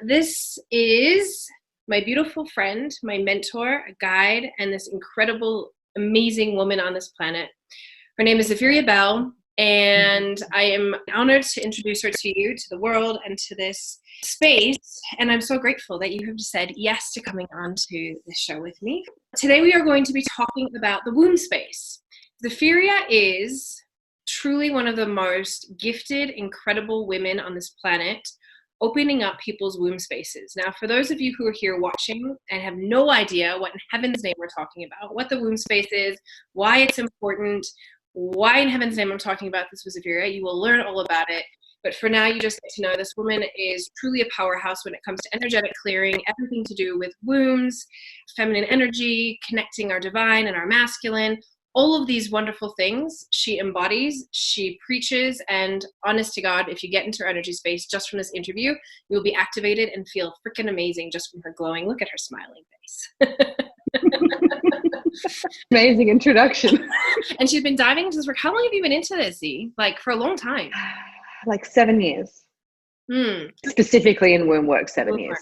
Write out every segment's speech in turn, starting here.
This is my beautiful friend, my mentor, a guide, and this incredible, amazing woman on this planet. Her name is Zapheria Bell, and I am honored to introduce her to you, to the world, and to this space. And I'm so grateful that you have said yes to coming on to this show with me. Today we are going to be talking about the womb space. Zapheria is truly one of the most gifted, incredible women on this planet, opening up people's womb spaces. Now, for those of you who are here watching and have no idea what in heaven's name we're talking about, what the womb space is, why it's important, why in heaven's name I'm talking about this with Zapheria, you will learn all about it. But for now, you just get to know this woman is truly a powerhouse when it comes to energetic clearing, everything to do with wombs, feminine energy, connecting our divine and our masculine. All of these wonderful things she embodies, she preaches, and honest to God, if you get into her energy space just from this interview, you will be activated and feel freaking amazing just from her glowing. Look at her smiling face. Amazing introduction. And she's been diving into this work. How long have you been into this, Z? Like for a long time. Like 7 years. Specifically in womb work, 7 years.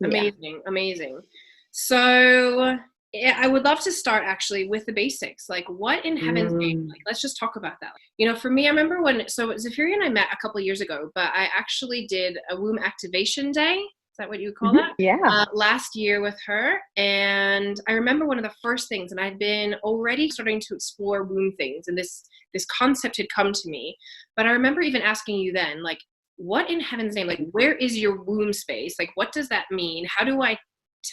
Amazing, amazing. So I would love to start actually with the basics. Like what in heaven's name? Like, let's just talk about that. You know, for me, I remember so Zapheria and I met a couple of years ago, but I actually did a womb activation day. Is that what you would call that? Yeah. Last year with her. And I remember one of the first things, and I'd been already starting to explore womb things, and this concept had come to me. But I remember even asking you then, like, what in heaven's name? Like, where is your womb space? Like, what does that mean? How do I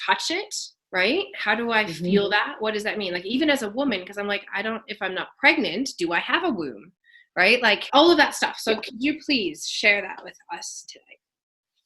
touch it? Right? How do I feel that? What does that mean? Like, even as a woman, because I'm like, if I'm not pregnant, do I have a womb? Right? Like all of that stuff. So could you please share that with us today?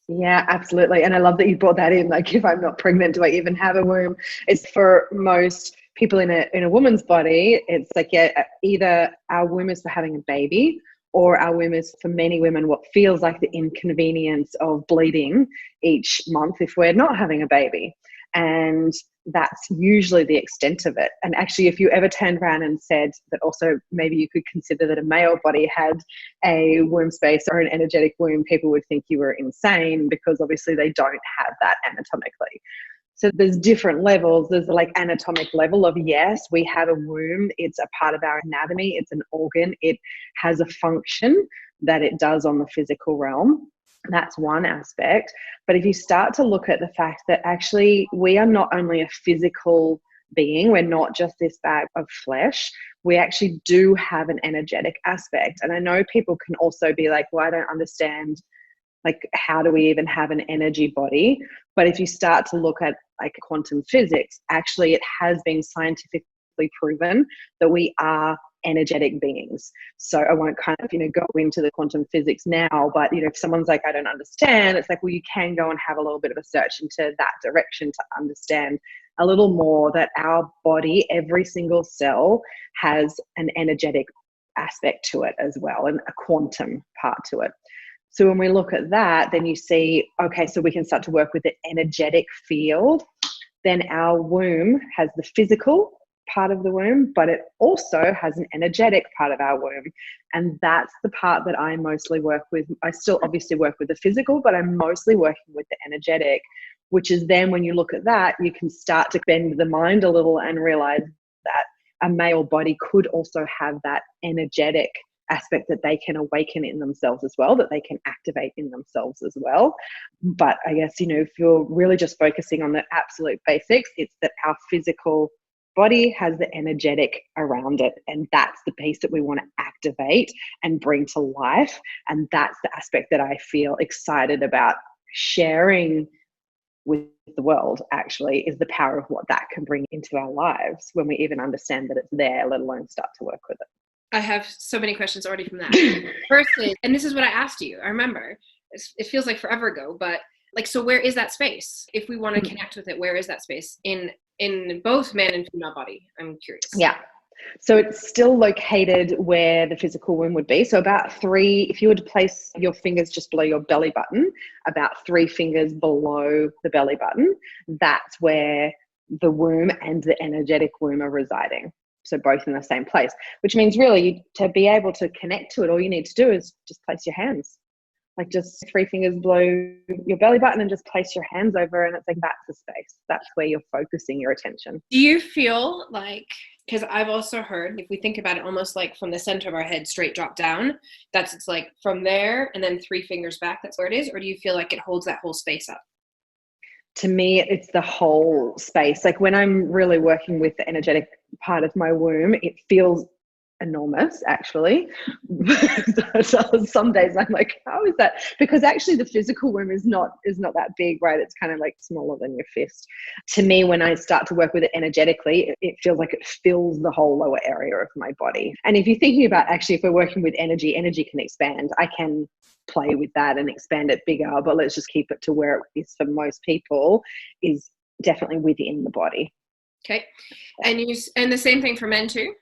Yeah, absolutely. And I love that you brought that in. Like, if I'm not pregnant, do I even have a womb? It's for most people in a woman's body. It's like, yeah, either our womb is for having a baby, or our womb is for many women what feels like the inconvenience of bleeding each month if we're not having a baby. And that's usually the extent of it. And actually, if you ever turned around and said that also maybe you could consider that a male body had a womb space or an energetic womb, people would think you were insane, because obviously they don't have that anatomically. So there's different levels. There's like anatomic level of, yes, we have a womb. It's a part of our anatomy. It's an organ. It has a function that it does on the physical realm. That's one aspect. But if you start to look at the fact that actually we are not only a physical being, we're not just this bag of flesh, we actually do have an energetic aspect. And I know people can also be like, well, I don't understand, like, how do we even have an energy body? But if you start to look at like quantum physics, actually it has been scientifically proven that we are energetic beings. So I won't kind of, go into the quantum physics now, but, if someone's like, I don't understand, it's like, well, you can go and have a little bit of a search into that direction to understand a little more that our body, every single cell, has an energetic aspect to it as well, and a quantum part to it. So when we look at that, then you see, okay, so we can start to work with the energetic field. Then our womb has the physical part of the womb, but it also has an energetic part of our womb. And that's the part that I mostly work with. I still obviously work with the physical, but I'm mostly working with the energetic, which is then when you look at that, you can start to bend the mind a little and realize that a male body could also have that energetic aspect that they can awaken in themselves as well, that they can activate in themselves as well. But I guess, if you're really just focusing on the absolute basics, it's that our physical body has the energetic around it, and that's the piece that we want to activate and bring to life. And that's the aspect that I feel excited about sharing with the world, actually, is the power of what that can bring into our lives when we even understand that it's there, let alone start to work with it. I have so many questions already from that. Firstly, and this is what I asked you, I remember, it feels like forever ago, but like, so where is that space? If we want to connect with it, where is that space in both man and female body? I'm curious. Yeah. So it's still located where the physical womb would be. So about 3, if you were to place your fingers just below your belly button, about 3 fingers below the belly button, that's where the womb and the energetic womb are residing. So both in the same place, which means really to be able to connect to it, all you need to do is just place your hands. Like just 3 fingers below your belly button and just place your hands over, and it's like that's the space. That's where you're focusing your attention. Do you feel like, because I've also heard, if we think about it almost like from the center of our head straight drop down, it's like from there and then 3 fingers back, that's where it is? Or do you feel like it holds that whole space up? To me, it's the whole space. Like when I'm really working with the energetic part of my womb, it feels enormous, actually. So some days I'm like, how is that? Because actually the physical womb is not that big, right? It's kind of like smaller than your fist. To me, when I start to work with it energetically, it feels like it fills the whole lower area of my body. And if you're thinking about, actually, if we're working with energy can expand. I can play with that and expand it bigger, but let's just keep it to where it is for most people, is definitely within the body. Okay. And the same thing for men too?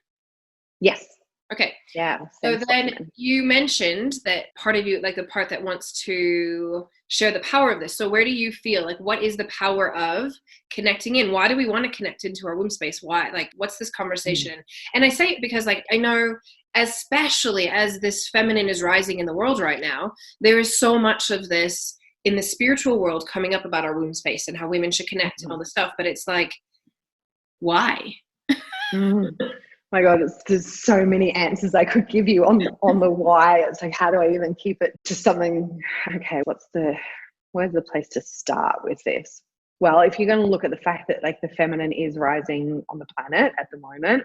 Yes. Okay. Yeah. So then you mentioned that part of you, like the part that wants to share the power of this. So where do you feel like, what is the power of connecting in? Why do we want to connect into our womb space? Why, like, what's this conversation? And I say it because, like, I know, especially as this feminine is rising in the world right now, there is so much of this in the spiritual world coming up about our womb space and how women should connect and all this stuff. But it's like, why? My God, there's so many answers I could give you on the why. It's like, how do I even keep it to something? Okay, where's the place to start with this? Well, if you're going to look at the fact that like the feminine is rising on the planet at the moment,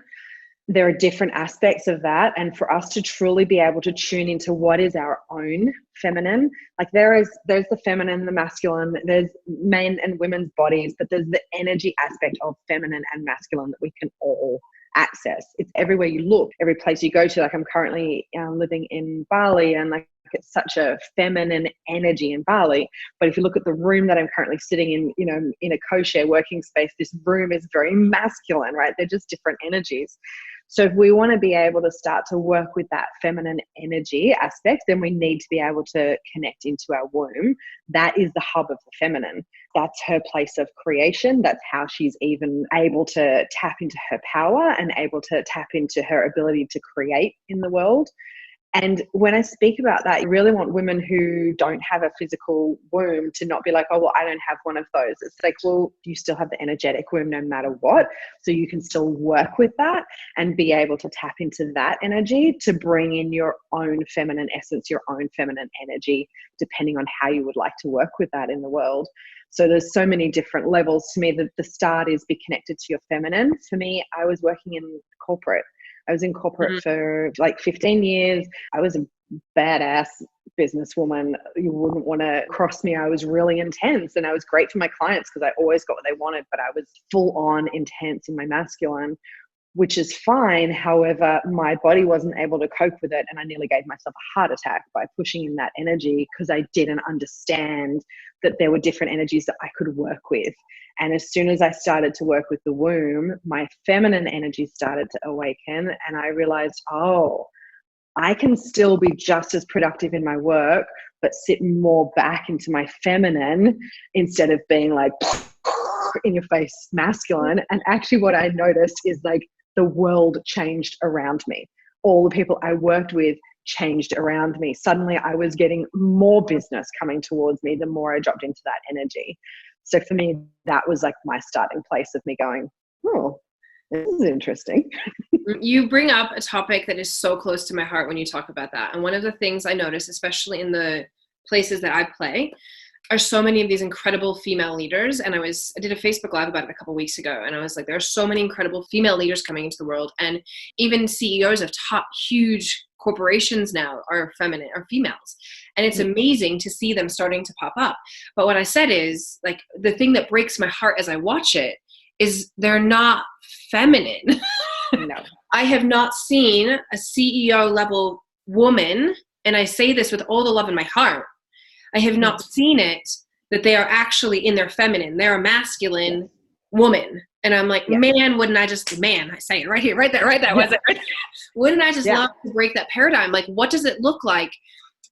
there are different aspects of that. And for us to truly be able to tune into what is our own feminine, like there's the feminine, the masculine, there's men and women's bodies, but there's the energy aspect of feminine and masculine that we can all access. It's everywhere you look, every place you go to. Like I'm currently living in Bali, and like it's such a feminine energy in Bali. But if you look at the room that I'm currently sitting in, you know, in a co-share working space, this room is very masculine, right? They're just different energies. So if we want to be able to start to work with that feminine energy aspect, then we need to be able to connect into our womb. That is the hub of the feminine. That's her place of creation. That's how she's even able to tap into her power and able to tap into her ability to create in the world. And when I speak about that, I really want women who don't have a physical womb to not be like, oh, well, I don't have one of those. It's like, well, you still have the energetic womb no matter what. So you can still work with that and be able to tap into that energy to bring in your own feminine essence, your own feminine energy, depending on how you would like to work with that in the world. So there's so many different levels. To me, the start is be connected to your feminine. For me, I was working in corporate. I was in corporate for like 15 years. I was a badass businesswoman. You wouldn't want to cross me. I was really intense, and I was great for my clients because I always got what they wanted, but I was full on intense in my masculine, which is fine. However, my body wasn't able to cope with it, and I nearly gave myself a heart attack by pushing in that energy because I didn't understand that there were different energies that I could work with. And as soon as I started to work with the womb, my feminine energy started to awaken, and I realized, oh, I can still be just as productive in my work, but sit more back into my feminine instead of being like in your face masculine. And actually what I noticed is like the world changed around me. All the people I worked with changed around me. Suddenly I was getting more business coming towards me the more I dropped into that energy. So for me, that was like my starting place of me going, oh, this is interesting. You bring up a topic that is so close to my heart when you talk about that. And one of the things I notice, especially in the places that I play, are so many of these incredible female leaders. And I did a Facebook Live about it a couple of weeks ago. And I was like, there are so many incredible female leaders coming into the world. And even CEOs of top huge corporations now are females. And it's amazing to see them starting to pop up. But what I said is, like, the thing that breaks my heart as I watch it is they're not feminine. No. I have not seen a CEO level woman, and I say this with all the love in my heart, I have not seen it that they are actually in their feminine. They're a masculine woman. And I'm like, man, I say it right here, right there, was it? Right? Wouldn't I just love to break that paradigm? Like, what does it look like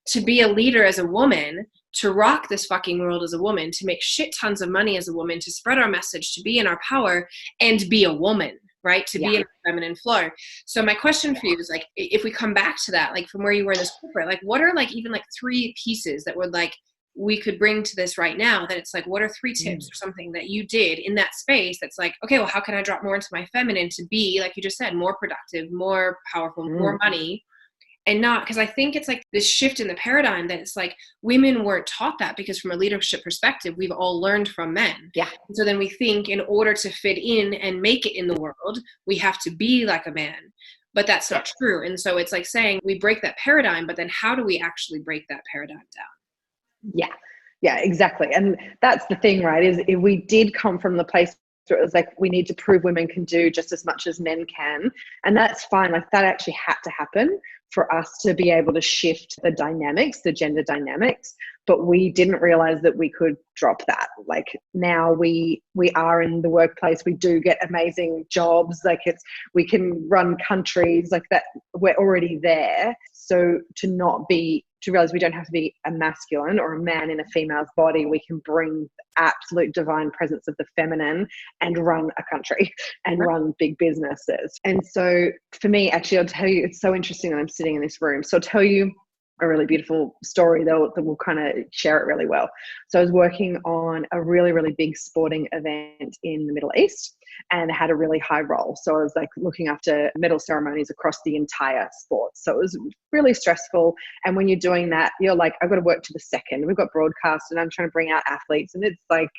to be a leader as a woman, to rock this fucking world as a woman, to make shit tons of money as a woman, to spread our message, to be in our power, and be a woman? right? To be in a feminine flow. So my question for you is like, if we come back to that, like from where you were in this corporate, like what are like even like 3 pieces that would like, we could bring to this right now, that it's like, what are 3 tips or something that you did in that space that's like, okay, well, how can I drop more into my feminine to be, like you just said, more productive, more powerful, more money? And not, because I think it's like this shift in the paradigm that it's like women weren't taught that, because from a leadership perspective, we've all learned from men. Yeah. And so then we think in order to fit in and make it in the world, we have to be like a man. But that's not true. And so it's like saying we break that paradigm, but then how do we actually break that paradigm down? Yeah, exactly. And that's the thing, right? Is if we did come from the place where it was like, we need to prove women can do just as much as men can. And that's fine. Like that actually had to happen for us to be able to shift the dynamics, the gender dynamics. But we didn't realize that we could drop that. Like now we are in the workplace. We do get amazing jobs. Like we can run countries like that. We're already there. So to realize we don't have to be a masculine or a man in a female's body. We can bring the absolute divine presence of the feminine and run a country and run big businesses. And so for me, actually, I'll tell you, it's so interesting that I'm sitting in this room. So I'll tell you a really beautiful story that will kind of share it really well. So I was working on a really, really big sporting event in the Middle East and had a really high role. So I was like looking after medal ceremonies across the entire sport. So it was really stressful. And when you're doing that, you're like, I've got to work to the second. We've got broadcast and I'm trying to bring out athletes, and it's like,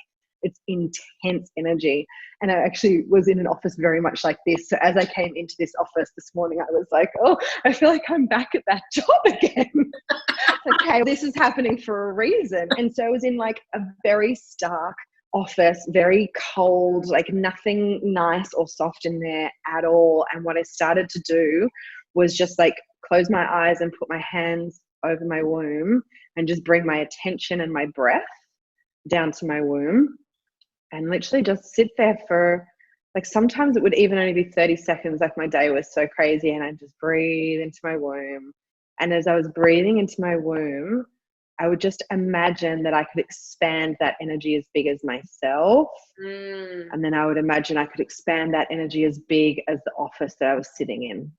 it's intense energy. And I actually was in an office very much like this. So as I came into this office this morning, I was like, oh, I feel like I'm back at that job again. Okay, this is happening for a reason. And so I was in like a very stark office, very cold, like nothing nice or soft in there at all. And what I started to do was just like close my eyes and put my hands over my womb and just bring my attention and my breath down to my womb. And literally just sit there for like, sometimes it would even only be 30 seconds. Like my day was so crazy, and I just breathe into my womb. And as I was breathing into my womb, I would just imagine that I could expand that energy as big as myself. And then I would imagine I could expand that energy as big as the office that I was sitting in.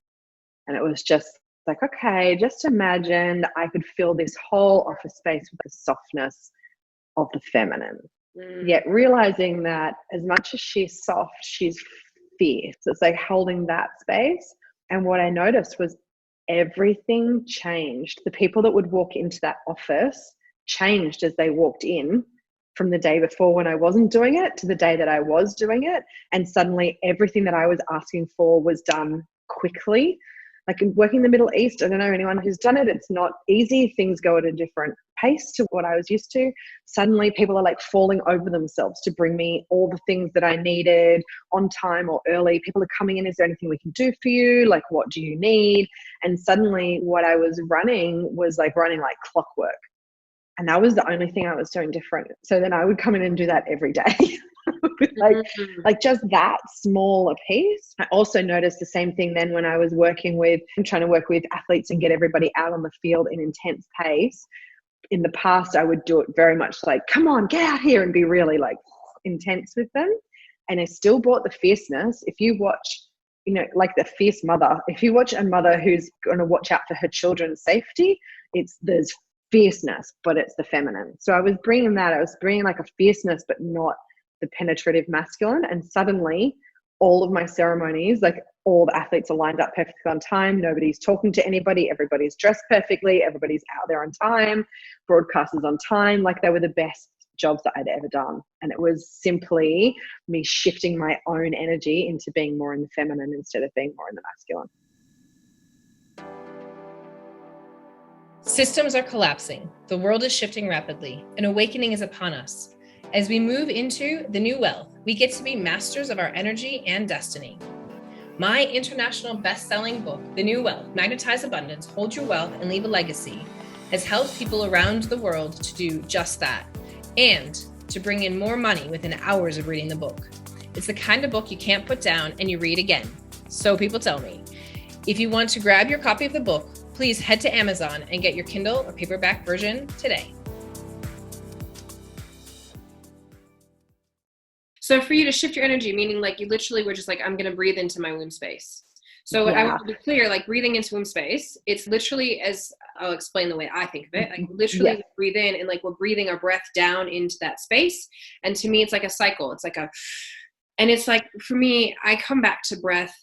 And it was just like, okay, just imagine that I could fill this whole office space with the softness of the feminine. Yet realizing that as much as she's soft, she's fierce. It's like holding that space. And what I noticed was everything changed. The people that would walk into that office changed as they walked in, from the day before when I wasn't doing it to the day that I was doing it. And suddenly everything that I was asking for was done quickly. Like working in the Middle East, I don't know anyone who's done it. It's not easy. Things go at a different pace to what I was used to. Suddenly people are like falling over themselves to bring me all the things that I needed on time or early. People are coming in, is there anything we can do for you? Like, what do you need? And suddenly what I was running was like running like clockwork. And that was the only thing I was doing different. So then I would come in and do that every day. like just that small a piece. I also noticed the same thing then when I was trying to work with athletes and get everybody out on the field in intense pace. In the past, I would do it very much like, come on, get out here, and be really like intense with them. And I still brought the fierceness. If you watch, like the fierce mother, if you watch a mother who's going to watch out for her children's safety, there's fierceness, but it's the feminine. So I was bringing like a fierceness, but not the penetrative masculine. And suddenly all of my ceremonies, like all the athletes are lined up perfectly on time. Nobody's talking to anybody. Everybody's dressed perfectly. Everybody's out there on time. Broadcasters on time. Like they were the best jobs that I'd ever done. And it was simply me shifting my own energy into being more in the feminine instead of being more in the masculine. Systems are collapsing. The world is shifting rapidly. An awakening is upon us. As we move into the new wealth, we get to be masters of our energy and destiny. My international best-selling book, The New Wealth, Magnetize Abundance, Hold Your Wealth, and Leave a Legacy, has helped people around the world to do just that, and to bring in more money within hours of reading the book. It's the kind of book you can't put down and you read again. So people tell me. If you want to grab your copy of the book, please head to Amazon and get your Kindle or paperback version today. So for you to shift your energy, meaning like you literally were just like, I'm going to breathe into my womb space. So I want to be clear, like breathing into womb space, it's literally, as I'll explain the way I think of it, like literally we breathe in and like we're breathing our breath down into that space. And to me, it's like a cycle. It's like and it's like, for me, I come back to breath.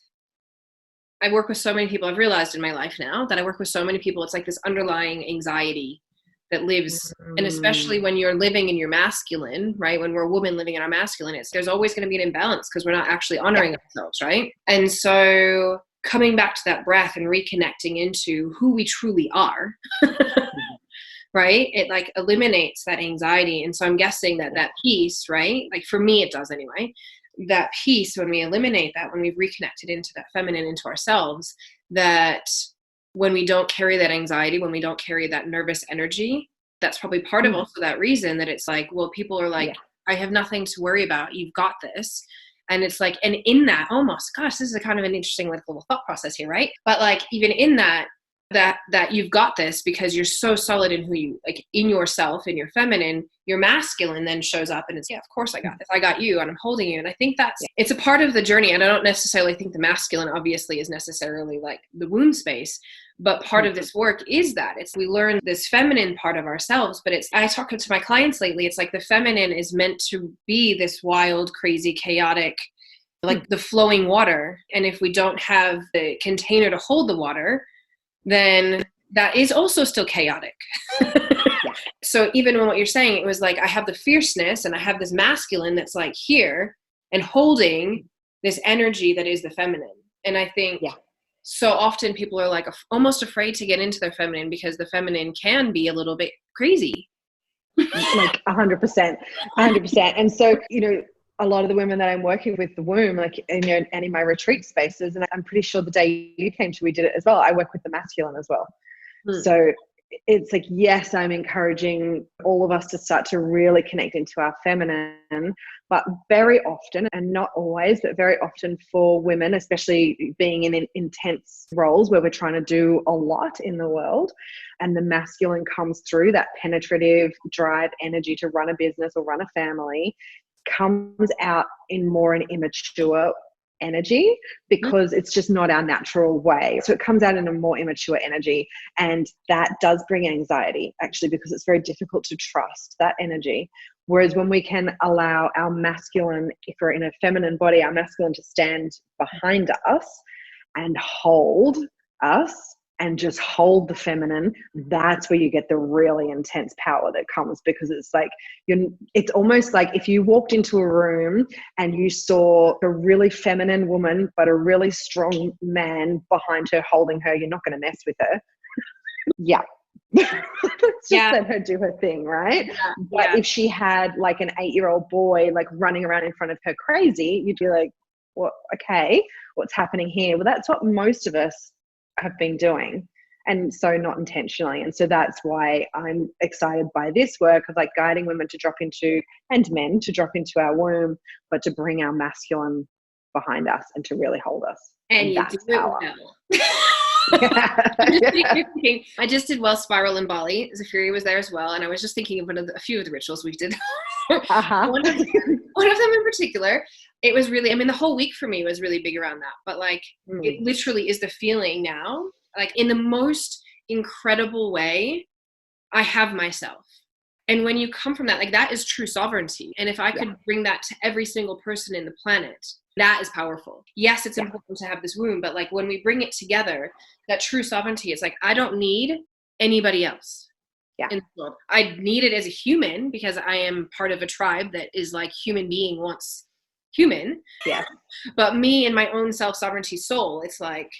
I work with so many people. I've realized in my life now that I work with so many people. It's like this underlying anxiety that lives, and especially when you're living in your masculine, right? When we're a woman living in our masculine, there's always going to be an imbalance because we're not actually honoring ourselves, right? And so coming back to that breath and reconnecting into who we truly are, right? It like eliminates that anxiety. And so I'm guessing that piece, right? Like for me, it does anyway. That piece, when we eliminate that, when we've reconnected into that feminine, into ourselves, that when we don't carry that anxiety, when we don't carry that nervous energy, that's probably part of also that reason that it's like, well, people are like, I have nothing to worry about. You've got this. And it's like, and in that almost, gosh, this is a kind of an interesting like little thought process here, right? But like, even in that you've got this because you're so solid in who you, like in yourself, in your feminine, your masculine then shows up and it's, of course I got this. I got you and I'm holding you. And I think it's a part of the journey. And I don't necessarily think the masculine obviously is necessarily like the womb space, but part of this work is that we learn this feminine part of ourselves, but I talk to my clients lately. It's like the feminine is meant to be this wild, crazy, chaotic, like the flowing water. And if we don't have the container to hold the water, then that is also still chaotic. So even when what you're saying, it was like, I have the fierceness and I have this masculine that's like here and holding this energy that is the feminine. And I think so often people are like almost afraid to get into their feminine because the feminine can be a little bit crazy. Like 100%. And so, a lot of the women that I'm working with the womb, like, and in my retreat spaces, and I'm pretty sure the day you came to, we did it as well. I work with the masculine as well. So it's like, yes, I'm encouraging all of us to start to really connect into our feminine, but very often, and not always, but very often for women, especially being in intense roles where we're trying to do a lot in the world, and the masculine comes through, that penetrative drive energy to run a business or run a family comes out in more an immature energy because it's just not our natural way. So it comes out in a more immature energy, and that does bring anxiety actually, because it's very difficult to trust that energy. Whereas when we can allow our masculine, if we're in a feminine body, our masculine to stand behind us and hold us and just hold the feminine, that's where you get the really intense power that comes, because it's like, it's almost like if you walked into a room and you saw a really feminine woman, but a really strong man behind her holding her, you're not going to mess with her. Let's just let her do her thing, right? But if she had like an 8-year-old boy like running around in front of her crazy, you'd be like, well, okay, what's happening here? Well, that's what most of us have been doing, and so not intentionally. And so that's why I'm excited by this work of like guiding women to drop into, and men to drop into our womb, but to bring our masculine behind us and to really hold us. And you that's do power. it well. I just did Well Spiral in Bali. Zapheria was there as well, and I was just thinking of a few of the rituals we did. One of them in particular, it was really, the whole week for me was really big around that, but like it literally is the feeling now, like in the most incredible way, I have myself. And when you come from that, like that is true sovereignty. And if I could bring that to every single person in the planet, that is powerful. Yes, it's important to have this womb, but like when we bring it together, that true sovereignty, it's like, I don't need anybody else in the world. I need it as a human because I am part of a tribe that is like human being wants human. Yeah. But me and my own self-sovereignty soul, it's like,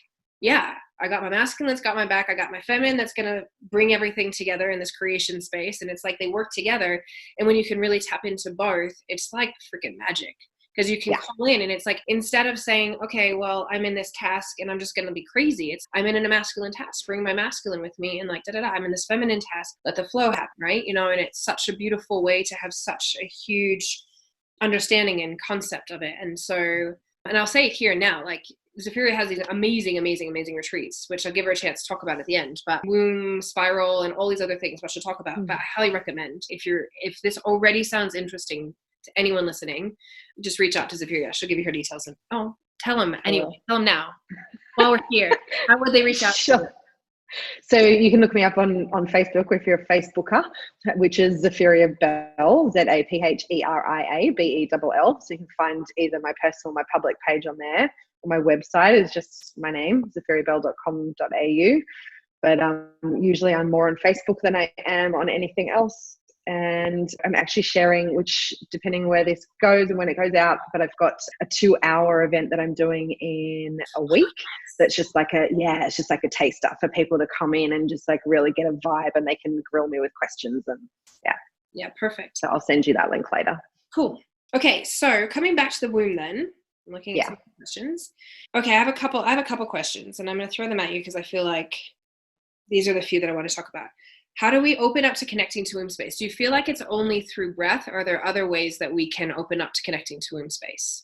I got my masculine that's got my back. I got my feminine that's going to bring everything together in this creation space. And it's like they work together. And when you can really tap into both, it's like freaking magic. Because you can call in, and it's like, instead of saying, okay, well, I'm in this task and I'm just going to be crazy. It's, I'm in a masculine task, bring my masculine with me, and like, I'm in this feminine task, let the flow happen, right? And it's such a beautiful way to have such a huge understanding and concept of it. And so, and I'll say it here now, like Zapheria has these amazing, amazing, amazing retreats, which I'll give her a chance to talk about at the end, but womb, spiral, and all these other things, which she'll talk about, but I highly recommend if this already sounds interesting to anyone listening, just reach out to Zapheria. She'll give you her details. And tell them anyway. Tell them now while we're here. How would they reach out? Sure. So you can look me up on Facebook if you're a Facebooker, which is Zapheria Bell, Zapheria Bell. So you can find either my personal or my public page on there, or my website is just my name, zapheriabell.com.au. But usually I'm more on Facebook than I am on anything else. And I'm actually sharing, which depending where this goes and when it goes out, but I've got a 2-hour event that I'm doing in a week. That's just like it's just like a taster for people to come in and just like really get a vibe, and they can grill me with questions. And yeah, perfect. So I'll send you that link later. Cool. Okay, so coming back to the womb, then I'm looking at some questions. Okay, I have a couple questions, and I'm going to throw them at you because I feel like these are the few that I want to talk about. How do we open up to connecting to womb space? Do you feel like it's only through breath, or are there other ways that we can open up to connecting to womb space?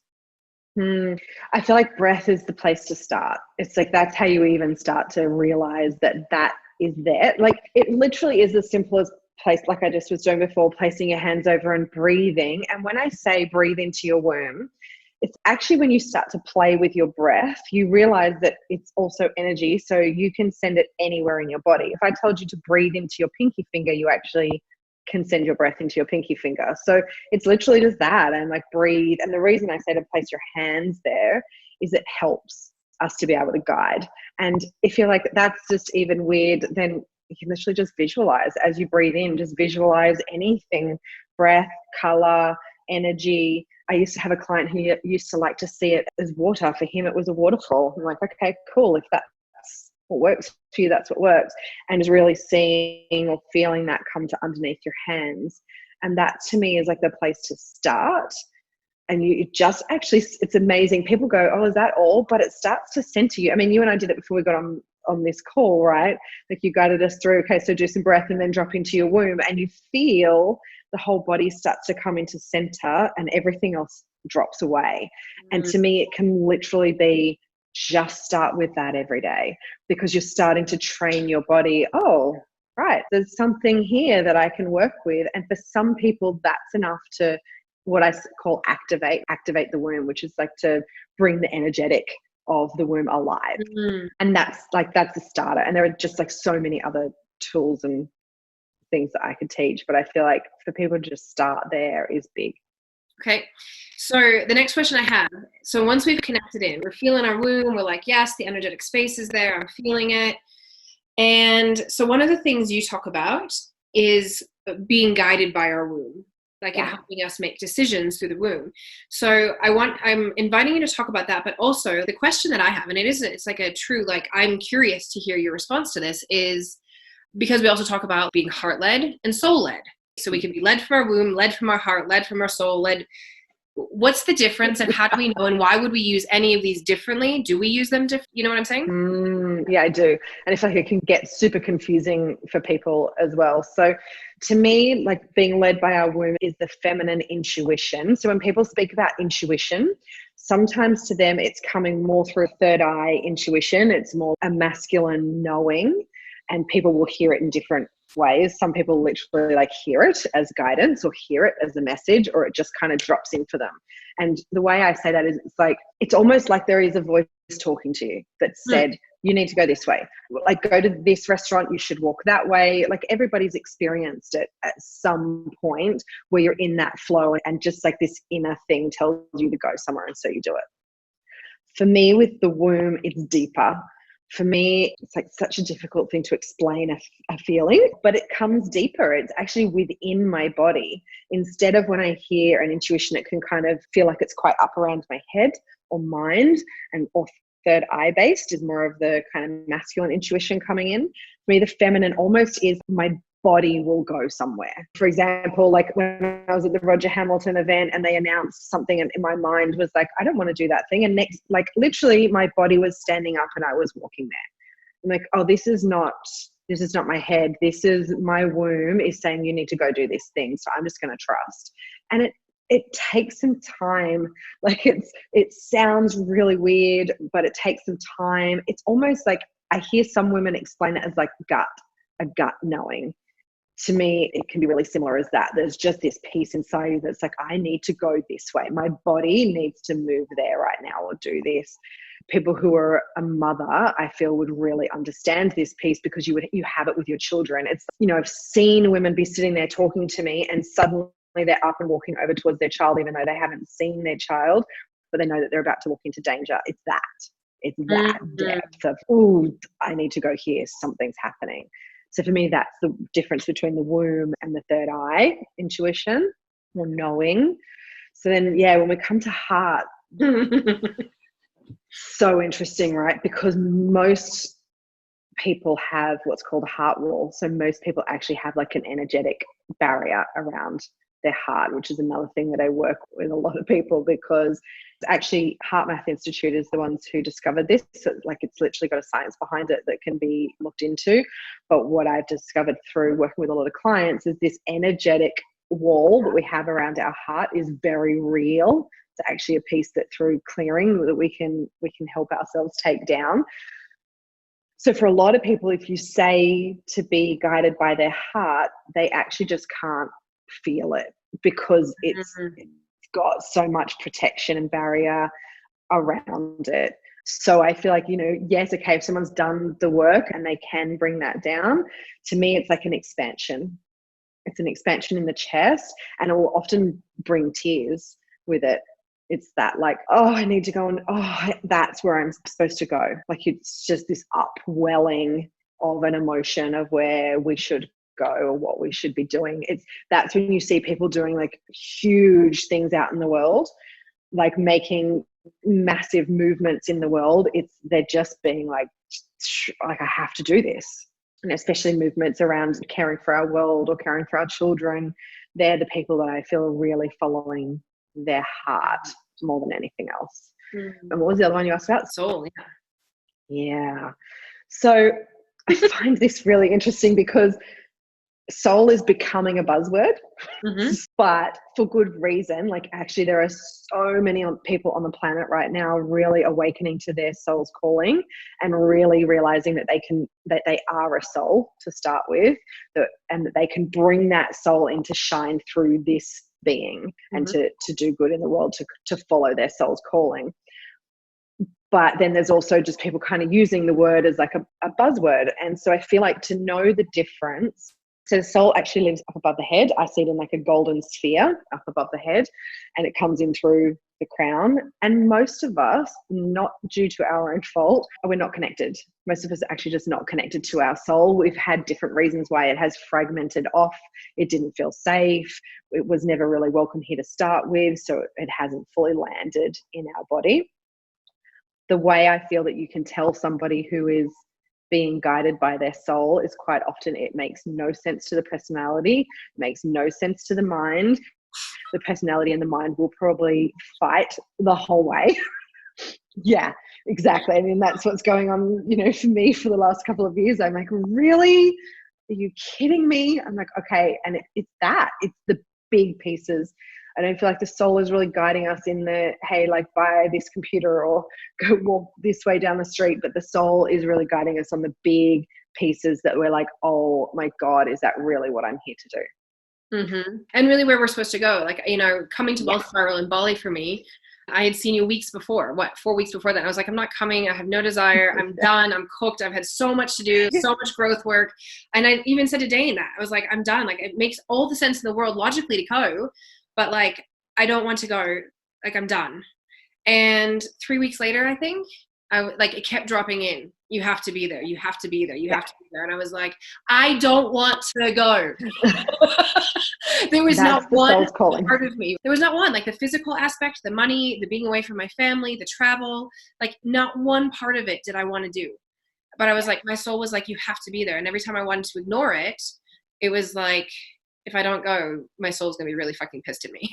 I feel like breath is the place to start. It's like that's how you even start to realize that is there. Like it literally is as simple as place, like I just was doing before, placing your hands over and breathing. And when I say breathe into your womb, it's actually when you start to play with your breath, you realize that it's also energy. So you can send it anywhere in your body. If I told you to breathe into your pinky finger, you actually can send your breath into your pinky finger. So it's literally just that, and like breathe. And the reason I say to place your hands there is it helps us to be able to guide. And if you're like, that's just even weird, then you can literally just visualize as you breathe in, just visualize anything, breath, color, energy. I used to have a client who used to like to see it as water. For him, it was a waterfall. I'm like, okay, cool. If that's what works for you, that's what works. And is really seeing or feeling that come to underneath your hands. And that to me is like the place to start. And you just actually, it's amazing. People go, oh, is that all? But it starts to center you. I mean, you and I did it before we got on this call, right? Like you guided us through, okay, so do some breath and then drop into your womb, and you feel the whole body starts to come into center and everything else drops away. And to me, it can literally be just start with that every day, because you're starting to train your body. Oh, right, there's something here that I can work with. And for some people, that's enough to what I call activate the womb, which is like to bring the energetic of the womb alive. And that's the starter. And there are just like so many other tools and things that I could teach, but I feel like for people to just start there is big. Okay, so the next question I have, so once we've connected in, we're feeling our womb, we're like, yes, the energetic space is there, I'm feeling it. And so one of the things you talk about is being guided by our womb, like in helping us make decisions through the womb. So I'm inviting you to talk about that, but also the question that I have, and it's like a true, like, I'm curious to hear your response to this, is because we also talk about being heart-led and soul-led. So we can be led from our womb, led from our heart, led from our soul, led. What's the difference, and how do we know, and why would we use any of these differently? Do we use them differently? You know what I'm saying? Yeah, I do. And I feel like it can get super confusing for people as well. So to me, like being led by our womb is the feminine intuition. So when people speak about intuition, sometimes to them it's coming more through third eye intuition. It's more a masculine knowing, and people will hear it in different ways. Some people literally like hear it as guidance or hear it as a message, or it just kind of drops in for them. And the way I say that is it's almost like there is a voice talking to you that said, you need to go this way. Like, go to this restaurant, you should walk that way. Like, everybody's experienced it at some point where you're in that flow, and just like this inner thing tells you to go somewhere, and so you do it. For me, with the womb, it's deeper. For me, it's like such a difficult thing to explain a feeling, but it comes deeper. It's actually within my body. Instead of when I hear an intuition, it can kind of feel like it's quite up around my head or mind, or third eye based is more of the kind of masculine intuition coming in. For me, the feminine almost is my body will go somewhere. For example, like when I was at the Roger Hamilton event and they announced something, and in my mind was like, I don't want to do that thing. And next, like literally my body was standing up and I was walking there. I'm like, oh, this is not my head. This is my womb is saying you need to go do this thing. So I'm just going to trust. And it takes some time. Like it sounds really weird, but it takes some time. It's almost like I hear some women explain it as like a gut knowing. to me, it can be really similar as that. There's just this piece inside you that's like, I need to go this way. My body needs to move there right now or do this. People who are a mother, I feel, would really understand this piece, because you have it with your children. It's, I've seen women be sitting there talking to me and suddenly they're up and walking over towards their child, even though they haven't seen their child, but they know that they're about to walk into danger. It's that depth of, ooh, I need to go here. Something's happening. So for me, that's the difference between the womb and the third eye, intuition or knowing. So then, when we come to heart, so interesting, right? Because most people have what's called a heart wall. So most people actually have like an energetic barrier around their heart, which is another thing that I work with a lot of people, because actually Heart Math Institute is the ones who discovered this. So it's literally got a science behind it that can be looked into. But what I've discovered through working with a lot of clients is this energetic wall that we have around our heart is very real. It's actually a piece that through clearing that we can help ourselves take down. So for a lot of people, if you say to be guided by their heart, they actually just can't feel it, because it's got so much protection and barrier around it. So I feel like, yes, okay, if someone's done the work and they can bring that down, to me, it's like an expansion. It's an expansion in the chest, and it will often bring tears with it. It's that like, oh, I need to go, and that's where I'm supposed to go. Like, it's just this upwelling of an emotion of where we should go or what we should be doing. That's when you see people doing like huge things out in the world, like making massive movements in the world. They're just being like I have to do this. And especially movements around caring for our world or caring for our children. They're the people that I feel are really following their heart more than anything else. And what was the other one you asked about? Soul. Yeah. So I find this really interesting, because soul is becoming a buzzword, but for good reason. Like, actually, there are so many people on the planet right now really awakening to their soul's calling and really realizing that they are a soul to start with, and that they can bring that soul into shine through this being and to do good in the world, to follow their soul's calling. But then there's also just people kind of using the word as like a buzzword. And so I feel like to know the difference. So the soul actually lives up above the head. I see it in like a golden sphere up above the head, and it comes in through the crown. And most of us, not due to our own fault, we're not connected. Most of us are actually just not connected to our soul. We've had different reasons why it has fragmented off. It didn't feel safe. It was never really welcome here to start with. So it hasn't fully landed in our body. The way I feel that you can tell somebody who is being guided by their soul is quite often it makes no sense to the personality, makes no sense to the mind. The personality and the mind will probably fight the whole way. Yeah, exactly. I mean, that's what's going on, for me for the last couple of years. I'm like, really? Are you kidding me? I'm like, okay. And it's the big pieces. I don't feel like the soul is really guiding us in the, hey, like buy this computer or go walk this way down the street. But the soul is really guiding us on the big pieces that we're like, oh my God, is that really what I'm here to do? And really where we're supposed to go. Like, coming to Wealth Spiral in Bali for me, I had seen you weeks before, 4 weeks before that. I was like, I'm not coming. I have no desire. I'm done. I'm cooked. I've had so much to do, so much growth work. And I even said to Dane that I was like, I'm done. Like, it makes all the sense in the world logically to go, but like, I don't want to go. Like, I'm done. And 3 weeks later, I think it kept dropping in. You have to be there. You have to be there. You have to be there. And I was like, I don't want to go. There was not one part of me. There was not one, like the physical aspect, the money, the being away from my family, the travel, like not one part of it did I want to do. But I was like, my soul was like, you have to be there. And every time I wanted to ignore it, it was like, if I don't go, my soul's going to be really fucking pissed at me.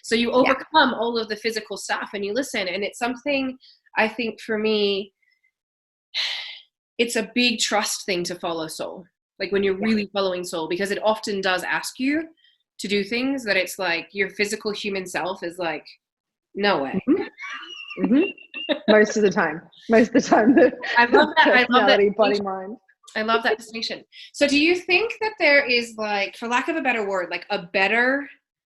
So you overcome all of the physical stuff and you listen. And it's something, I think for me, it's a big trust thing to follow soul. Like when you're really following soul, because it often does ask you to do things that it's like your physical human self is like, no way. Most of the time. I love that. I love that. Body, mind. I love that distinction. So do you think that there is, like, for lack of a better word, like a better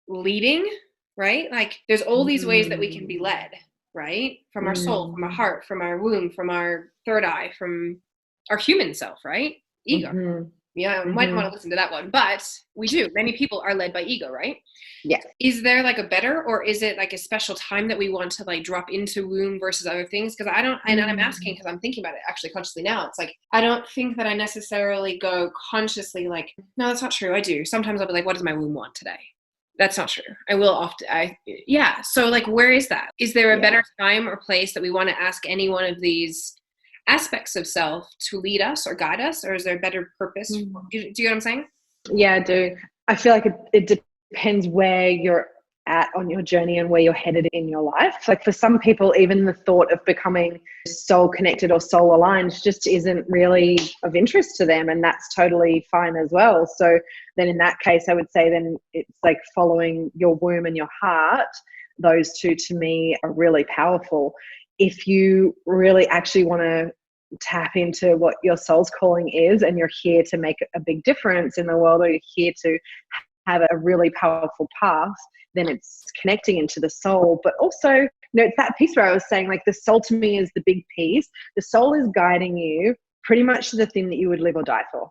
leading, right? Like there's all these ways that we can be led, right? From our soul, from our heart, from our womb, from our third eye, from our human self, right? Ego. Yeah, I might want to listen to that one, but we do. Many people are led by ego, right? Yes. Is there like a better, or is it like a special time that we want to like drop into womb versus other things? Because I don't, and I'm asking because I'm thinking about it actually consciously now. It's like, I don't think that I necessarily go consciously like, no, that's not true. I do. Sometimes I'll be like, what does my womb want today? That's not true. I will often, yeah. So like, where is that? Is there a better time or place that we want to ask any one of these aspects of self to lead us or guide us, or is there a better purpose? Do you get what I'm saying? Yeah, I do. I feel like it depends where you're at on your journey and where you're headed in your life. Like for some people, even the thought of becoming soul connected or soul aligned just isn't really of interest to them, and that's totally fine as well. So then in that case, I would say then it's like following your womb and your heart. Those two to me are really powerful. If you really actually want to tap into what your soul's calling is, and you're here to make a big difference in the world, or you're here to have a really powerful path, then it's connecting into the soul. But also, you know, it's that piece where I was saying, like, the soul to me is the big piece. The soul is guiding you pretty much to the thing that you would live or die for.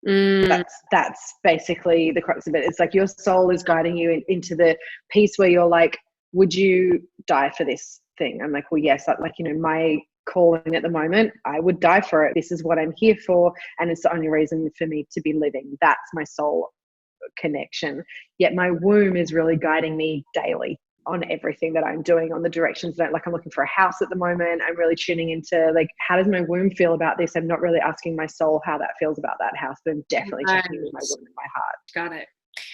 That's basically the crux of it. It's like your soul is guiding you into the piece where you're like, would you die for this thing? I'm like, well, yes. Like, you know, my calling at the moment, I would die for it. This is what I'm here for, and it's the only reason for me to be living. That's my soul connection. Yet my womb is really guiding me daily on everything that I'm doing, on the directions that, like, I'm looking for a house at the moment. I'm really tuning into, like, how does my womb feel about this? I'm not really asking my soul how that feels about that house, but I'm definitely checking in with my womb and my heart. Got it.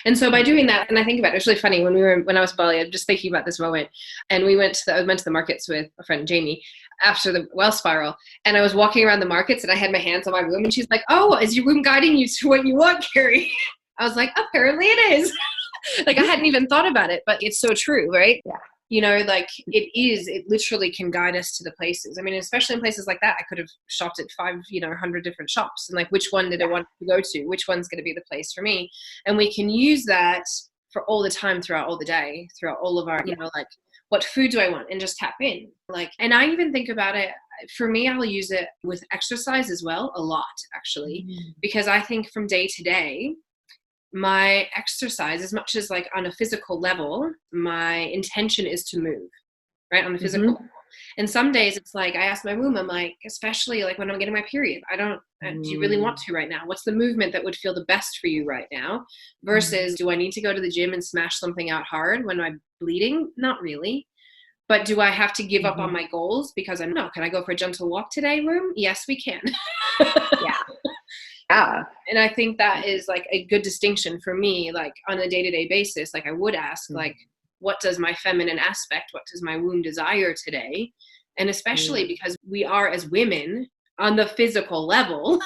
And so by doing that, and I think about it, it's really funny, when I was in Bali, I'm just thinking about this moment, and I went to the markets with a friend, Jamie, after the well spiral, and I was walking around the markets and I had my hands on my womb, and she's like, oh, is your womb guiding you to what you want, Carrie? I was like, apparently it is. Like, I hadn't even thought about it, but it's so true, right? Yeah. You know, like it literally can guide us to the places. I mean, especially in places like that, I could have shopped at 100 different shops, and like, which one did I want to go to? Which one's going to be the place for me? And we can use that for all the time throughout all the day, throughout all of our, you know, like, what food do I want? And just tap in. Like, and I even think about it, for me, I'll use it with exercise as well, a lot actually, because I think from day to day, my exercise, as much as like on a physical level, my intention is to move, right? On a physical level. And some days it's like, I ask my womb, I'm like, especially like when I'm getting my period, do you really want to right now? What's the movement that would feel the best for you right now? Versus, do I need to go to the gym and smash something out hard when I'm bleeding? Not really. But do I have to give up on my goals because I know, can I go for a gentle walk today, womb? Yes, we can. Yeah. And I think that is like a good distinction for me, like on a day-to-day basis. Like, I would ask, like, what does my feminine aspect, what does my womb desire today? And especially because we are, as women, on the physical level,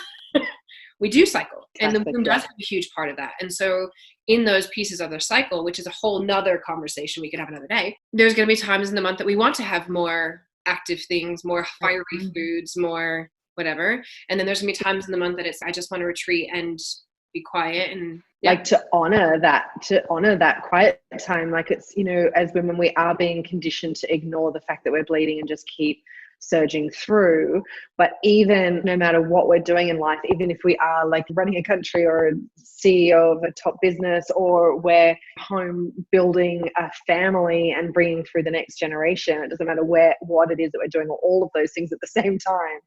we do cycle. And the womb does have a huge part of that. And so in those pieces of the cycle, which is a whole nother conversation we could have another day, there's going to be times in the month that we want to have more active things, more fiery foods, more whatever. And then there's gonna be times in the month that it's, I just want to retreat and be quiet, and like to honor that quiet time. Like, it's, you know, as women, we are being conditioned to ignore the fact that we're bleeding and just keep surging through. But even no matter what we're doing in life, even if we are like running a country or a CEO of a top business, or we're home building a family and bringing through the next generation, it doesn't matter what it is that we're doing, or all of those things at the same time,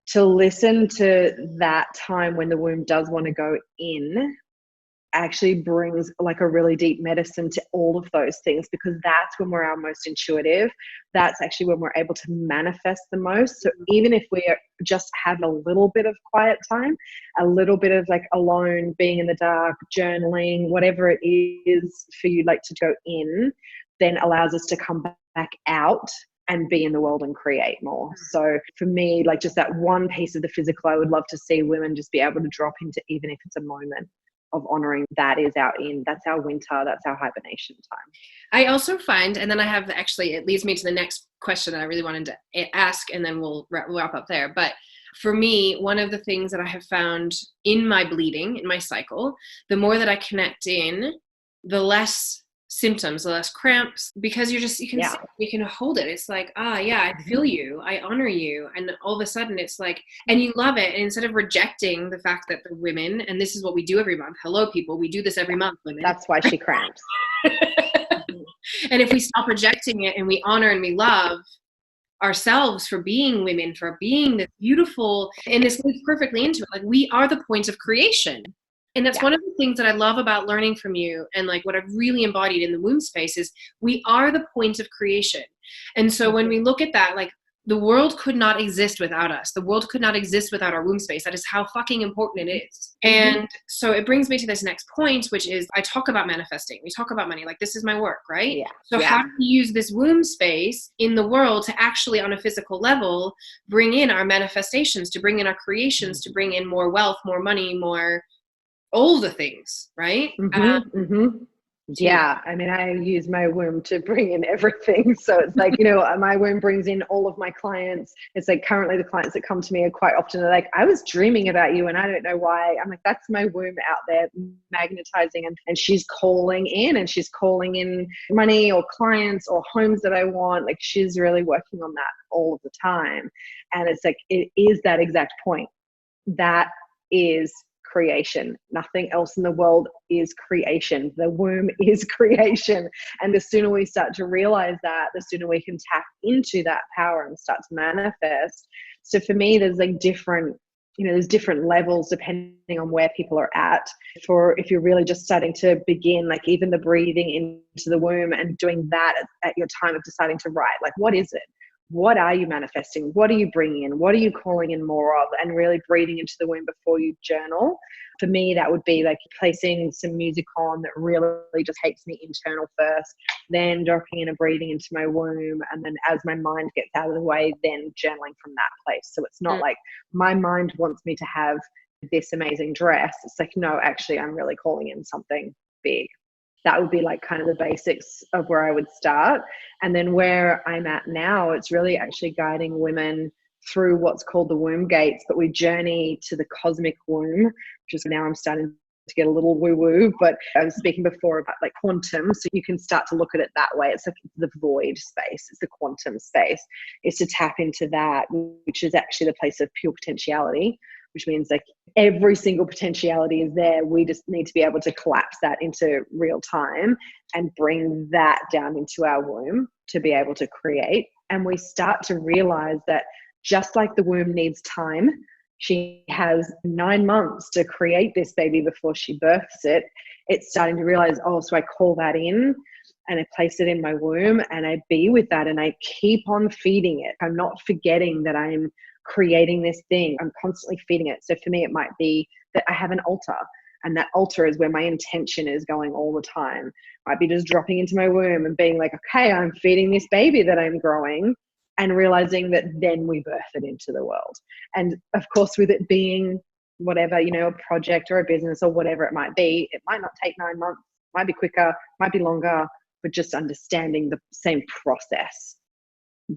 to listen to that time when the womb does want to go in actually brings like a really deep medicine to all of those things, because that's when we're our most intuitive. That's actually when we're able to manifest the most. So even if we just have a little bit of quiet time, a little bit of like alone, being in the dark, journaling, whatever it is for you, like to go in, then allows us to come back out and be in the world and create more. So for me, like, just that one piece of the physical, I would love to see women just be able to drop into, even if it's a moment of honoring. That's our winter, that's our hibernation time. I also find, and then I have, actually, it leads me to the next question that I really wanted to ask, and then we'll wrap up there. But for me, one of the things that I have found in my bleeding, in my cycle, the more that I connect in, the less symptoms, the less cramps, because you can see, you can hold it. It's like, I feel you, I honor you. And all of a sudden it's like, and you love it. And instead of rejecting the fact that the women, and this is what we do every month. Hello, people, we do this every month, women. That's why she cramps. And if we stop rejecting it and we honor and we love ourselves for being women, for being this beautiful, and this leads perfectly into it. Like, we are the point of creation. And that's one of the things that I love about learning from you, and like what I've really embodied in the womb space is we are the point of creation. And so when we look at that, like, the world could not exist without us. The world could not exist without our womb space. That is how fucking important it is. And so it brings me to this next point, which is I talk about manifesting. We talk about money. Like, this is my work, right? Yeah. So how do we use this womb space in the world to actually, on a physical level, bring in our manifestations, to bring in our creations, to bring in more wealth, more money, more all the things, right? Yeah, I mean, I use my womb to bring in everything. So it's like, my womb brings in all of my clients. It's like currently the clients that come to me are quite often are like, I was dreaming about you and I don't know why. I'm like, that's my womb out there magnetizing, and she's calling in, and she's calling in money or clients or homes that I want. Like, she's really working on that all of the time. And it's like, it is that exact point. That is creation. Nothing else in the world is creation. The womb is creation. And the sooner we start to realize that, the sooner we can tap into that power and start to manifest. So for me, there's like different, there's different levels depending on where people are at. For if you're really just starting to begin, like even the breathing into the womb and doing that at your time of deciding to write, like, what is it? What are you manifesting? What are you bringing in? What are you calling in more of? And really breathing into the womb before you journal. For me, that would be like placing some music on that really just takes me internal first, then dropping in and breathing into my womb. And then as my mind gets out of the way, then journaling from that place. So it's not like my mind wants me to have this amazing dress. It's like, no, actually, I'm really calling in something big. That would be like kind of the basics of where I would start. And then where I'm at now, it's really actually guiding women through what's called the womb gates, but we journey to the cosmic womb, which is now I'm starting to get a little woo-woo, but I was speaking before about like quantum. So you can start to look at it that way. It's like the void space. It's the quantum space. It's to tap into that, which is actually the place of pure potentiality, which means like every single potentiality is there. We just need to be able to collapse that into real time and bring that down into our womb to be able to create. And we start to realize that just like the womb needs time, she has 9 months to create this baby before she births it. It's starting to realize, so I call that in and I place it in my womb and I be with that and I keep on feeding it. I'm not forgetting that I'm creating this thing. I'm constantly feeding it. So for me, it might be that I have an altar, and that altar is where my intention is going all the time. Might be just dropping into my womb and being like, okay, I'm feeding this baby that I'm growing, and realizing that then we birth it into the world. And of course, with it being whatever, a project or a business or whatever it might be, it might not take 9 months, might be quicker, might be longer, but just understanding the same process.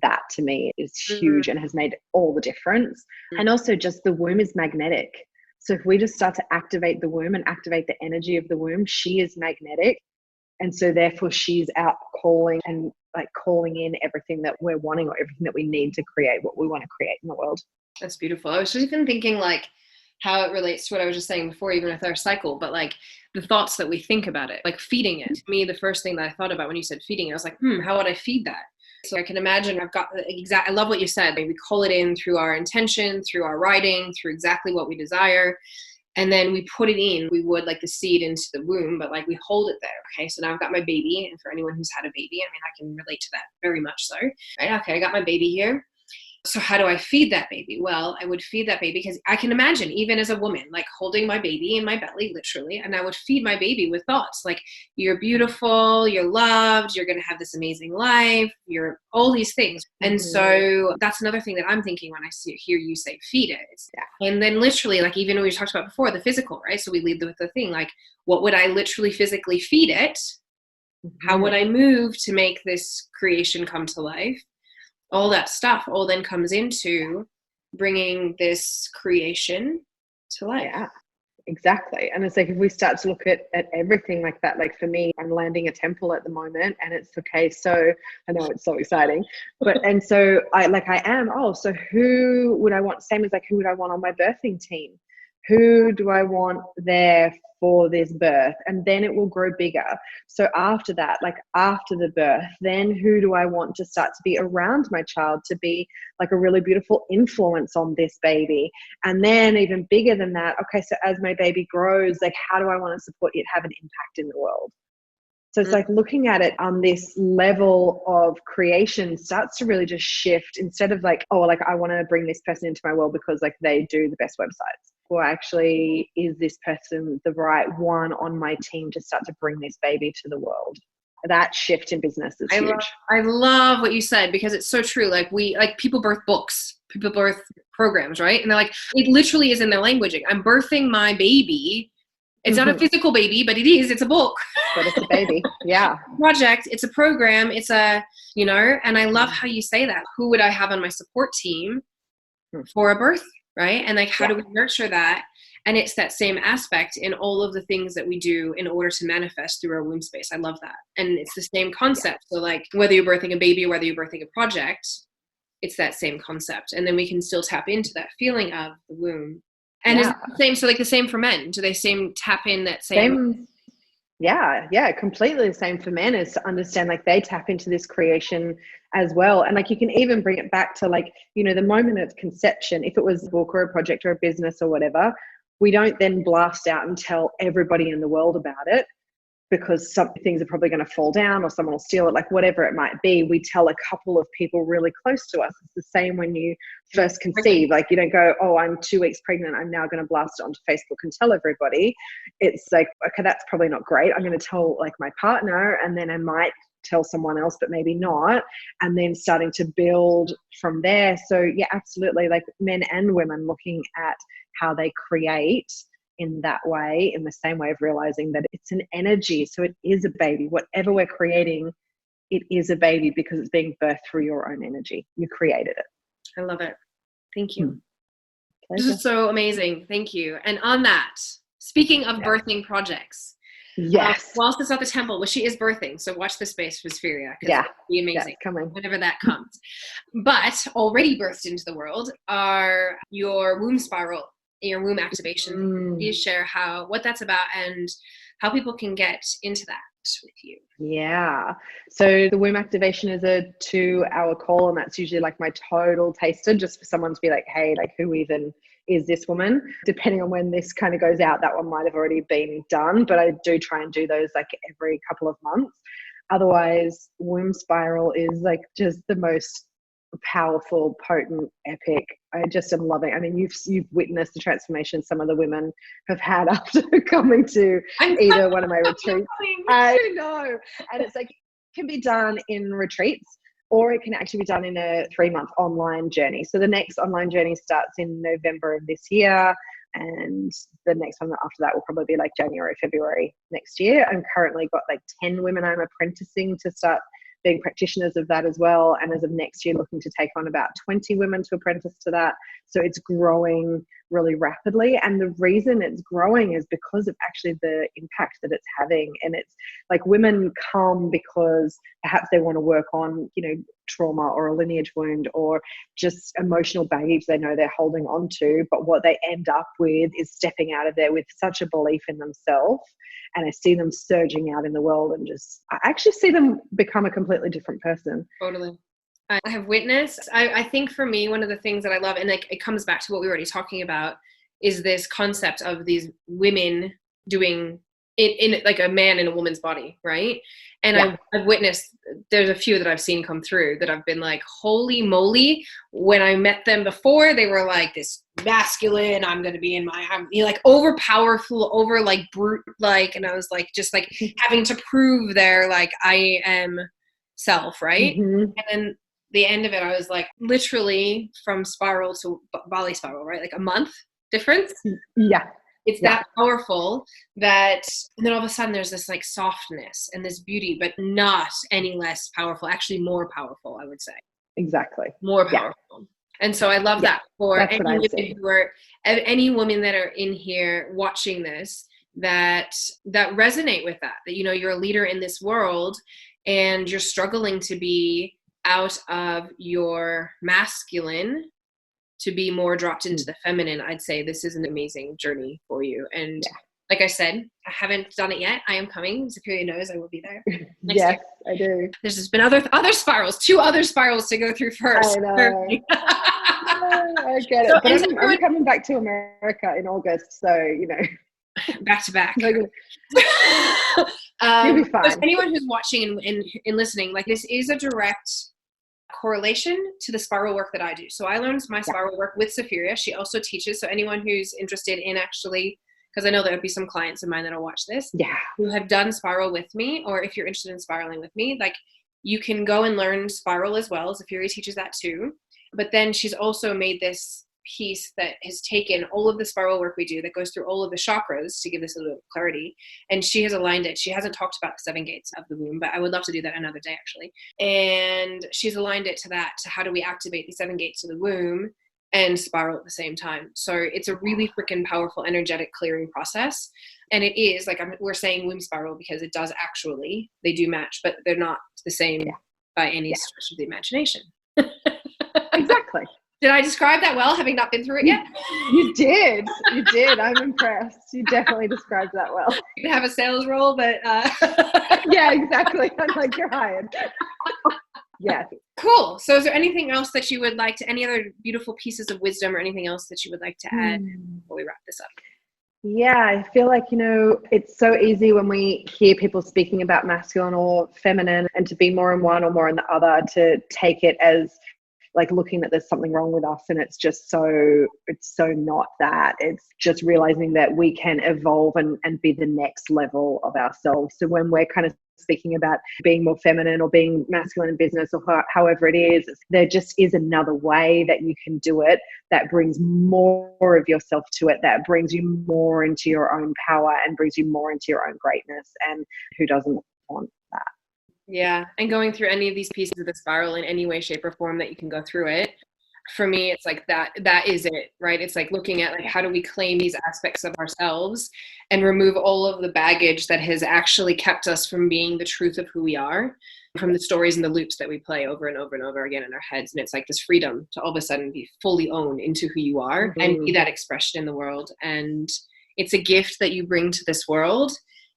That to me is huge and has made all the difference. And also just the womb is magnetic. So if we just start to activate the womb and activate the energy of the womb, she is magnetic. And so therefore she's out calling and like calling in everything that we're wanting or everything that we need to create what we want to create in the world. That's beautiful. I was just even thinking like how it relates to what I was just saying before, even with our cycle, but like the thoughts that we think about it, like feeding it. To me, the first thing that I thought about when you said feeding it, I was like, how would I feed that? So I can imagine I love what you said. Like we call it in through our intention, through our writing, through exactly what we desire. And then we put it in, we would like the seed into the womb, but like we hold it there. Okay. So now I've got my baby. And for anyone who's had a baby, I mean, I can relate to that very much so. Right? Okay. I got my baby here. So how do I feed that baby? Well, I would feed that baby because I can imagine even as a woman, like holding my baby in my belly, literally, and I would feed my baby with thoughts like, you're beautiful, you're loved, you're going to have this amazing life, you're all these things. And so that's another thing that I'm thinking when I hear you say feed it. And then literally, like even we talked about before, the physical, right? So we lead with the thing, like what would I literally physically feed it? How would I move to make this creation come to life? All that stuff all then comes into bringing this creation to life. Yeah, exactly. And it's like, if we start to look at everything like that, like for me, I'm landing a temple at the moment, and it's okay. So I know it's so exciting, but, and so so who would I want? Same as like, who would I want on my birthing team? Who do I want there for this birth? And then it will grow bigger. So after that, like after the birth, then who do I want to start to be around my child, to be like a really beautiful influence on this baby? And then even bigger than that, okay, so as my baby grows, like how do I want to support it have an impact in the world? So it's like looking at it on this level of creation starts to really just shift, instead of like, oh, like I want to bring this person into my world because like they do the best websites. Or actually, is this person the right one on my team to start to bring this baby to the world? That shift in business is huge. I love what you said, because it's so true. Like people birth books, people birth programs, right? And they're like, it literally is in their languaging. I'm birthing my baby. It's not a physical baby, but it's a book. But it's a baby. Yeah. Project. It's a program. It's a, and I love how you say that. Who would I have on my support team for a birth? Right. And like, how do we nurture that? And it's that same aspect in all of the things that we do in order to manifest through our womb space. I love that. And it's the same concept. So like, whether you're birthing a baby or whether you're birthing a project, it's that same concept. And then we can still tap into that feeling of the womb. And it's the same. So like the same for men. Do they tap in that same? Yeah, completely the same for men, is to understand like they tap into this creation as well. And like you can even bring it back to like, the moment of conception. If it was a book or a project or a business or whatever, we don't then blast out and tell everybody in the world about it, because some things are probably going to fall down or someone will steal it, like whatever it might be. We tell a couple of people really close to us. It's the same when you first conceive. Like you don't go, oh, I'm 2 weeks pregnant, I'm now going to blast it onto Facebook and tell everybody. It's like, okay, that's probably not great. I'm going to tell like my partner, and then I might tell someone else, but maybe not. And then starting to build from there. So yeah, absolutely. Like men and women looking at how they create in that way, in the same way of realizing that it's an energy. So it is a baby. Whatever we're creating, it is a baby because it's being birthed through your own energy. You created it. I love it. Thank you. This is so amazing. Thank you. And on that, speaking of birthing projects, whilst it's at the temple, well, she is birthing, so watch the space for Zapheria, because it'll be amazing whenever that comes. But already birthed into the world are your womb spiral, your womb activation. Please share what that's about and how people can get into that with you. Yeah. So the womb activation is a 2-hour call, and that's usually like my total taster, just for someone to be like, hey, like who even is this woman? Depending on when this kind of goes out, that one might have already been done, but I do try and do those like every couple of months. Otherwise, womb spiral is like just the most powerful, potent, epic. I just am loving. I mean, you've witnessed the transformation some of the women have had after coming to either one of my retreats. I know. And it's like, it can be done in retreats, or it can actually be done in a 3-month online journey. So the next online journey starts in November of this year, and the next one after that will probably be like January, February next year. I'm currently got like 10 women I'm apprenticing to start being practitioners of that as well. And as of next year, looking to take on about 20 women to apprentice to that. So it's growing really rapidly. And the reason it's growing is because of actually the impact that it's having. And it's like women come because perhaps they want to work on, trauma or a lineage wound or just emotional baggage they know they're holding on to. But what they end up with is stepping out of there with such a belief in themselves. And I see them surging out in the world, and I actually see them become a completely different person. Totally. I have witnessed, I think for me, one of the things that I love, and like it comes back to what we were already talking about, is this concept of these women doing it in like a man in a woman's body, right? And I've witnessed, there's a few that I've seen come through that I've been like, holy moly. When I met them before, they were like this masculine, I'm going to be in my, like over powerful, over like brute, like, and I was like, just like having to prove their like, I am self, right? And then the end of it, I was like, literally from spiral to Bali spiral, right? Like a month difference. It's that powerful that, and then all of a sudden there's this like softness and this beauty, but not any less powerful, actually more powerful, I would say. Exactly. More powerful. And so I love that for that's any women who are, any women that are in here watching this, that resonate with that, you know, you're a leader in this world and you're struggling to be out of your masculine to be more dropped into the feminine. I'd say this is an amazing journey for you. And like I said, I haven't done it yet. I am coming. Zapheria knows I will be there. Next year. I do. There's just been other spirals, 2 other spirals to go through first. I know. I get it. But I'm coming back to America in August, so, you know. Back to back. You'll be fine. Anyone who's watching and listening, like, this is a direct correlation to the spiral work that I do. So I learned my spiral work with Zapheria. She also teaches. So anyone who's interested in actually, because I know there would be some clients of mine that'll watch this, who have done spiral with me, or if you're interested in spiraling with me, like, you can go and learn spiral as well. Zapheria teaches that too. But then she's also made this piece that has taken all of the spiral work we do that goes through all of the chakras to give this a little bit of clarity. And she has aligned it. She hasn't talked about the 7 gates of the womb, but I would love to do that another day, actually. And she's aligned it to that, to how do we activate the 7 gates of the womb and spiral at the same time. So it's a really freaking powerful energetic clearing process. And it is, like, we're saying womb spiral because it does actually, they do match, but they're not the same by any stretch of the imagination. Exactly. Did I describe that well, having not been through it yet? You did. I'm impressed. You definitely described that well. You could have a sales role, but... Yeah, exactly. I'm like, you're hired. Yeah. Cool. So is there anything else that you would like to, any other beautiful pieces of wisdom or anything else that you would like to add before we wrap this up? Yeah, I feel like, you know, it's so easy when we hear people speaking about masculine or feminine, and to be more in one or more in the other, to take it as like looking that there's something wrong with us. And it's so not that. It's just realizing that we can evolve and be the next level of ourselves. So when we're kind of speaking about being more feminine or being masculine in business, or however it is, there just is another way that you can do it that brings more of yourself to it, that brings you more into your own power and brings you more into your own greatness. And who doesn't want that? Yeah. And going through any of these pieces of the spiral in any way, shape, or form that you can go through it, for me, it's like that is it, right? It's like looking at, like, how do we claim these aspects of ourselves and remove all of the baggage that has actually kept us from being the truth of who we are, from the stories and the loops that we play over and over and over again in our heads. And it's like this freedom to all of a sudden be fully owned into who you are and be that expression in the world. And it's a gift that you bring to this world.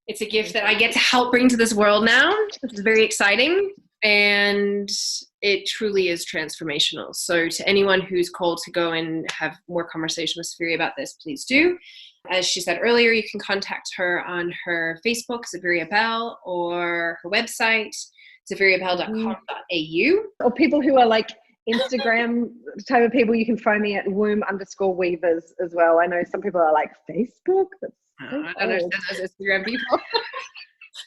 It's a gift that I get to help bring to this world now, which is very exciting. And it truly is transformational. So to anyone who's called to go and have more conversation with Zapheria about this, please do. As she said earlier, you can contact her on her Facebook, Zapheria Bell, or her website, zapheriabell.com.au. Or people who are like Instagram type of people, you can find me at womb_weavers as well. I know some people are like, Facebook? That's I don't understand those Instagram people.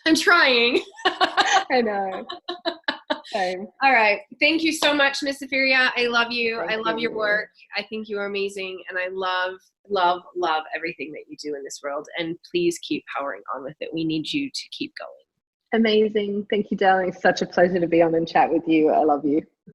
I'm trying. I know. Same. All right. Thank you so much, Miss Zapheria. I love you. Thank I love you. your work. I think you are amazing. And I love everything that you do in this world. And please keep powering on with it. We need you to keep going. Amazing. Thank you, darling. It's such a pleasure to be on and chat with you. I love you.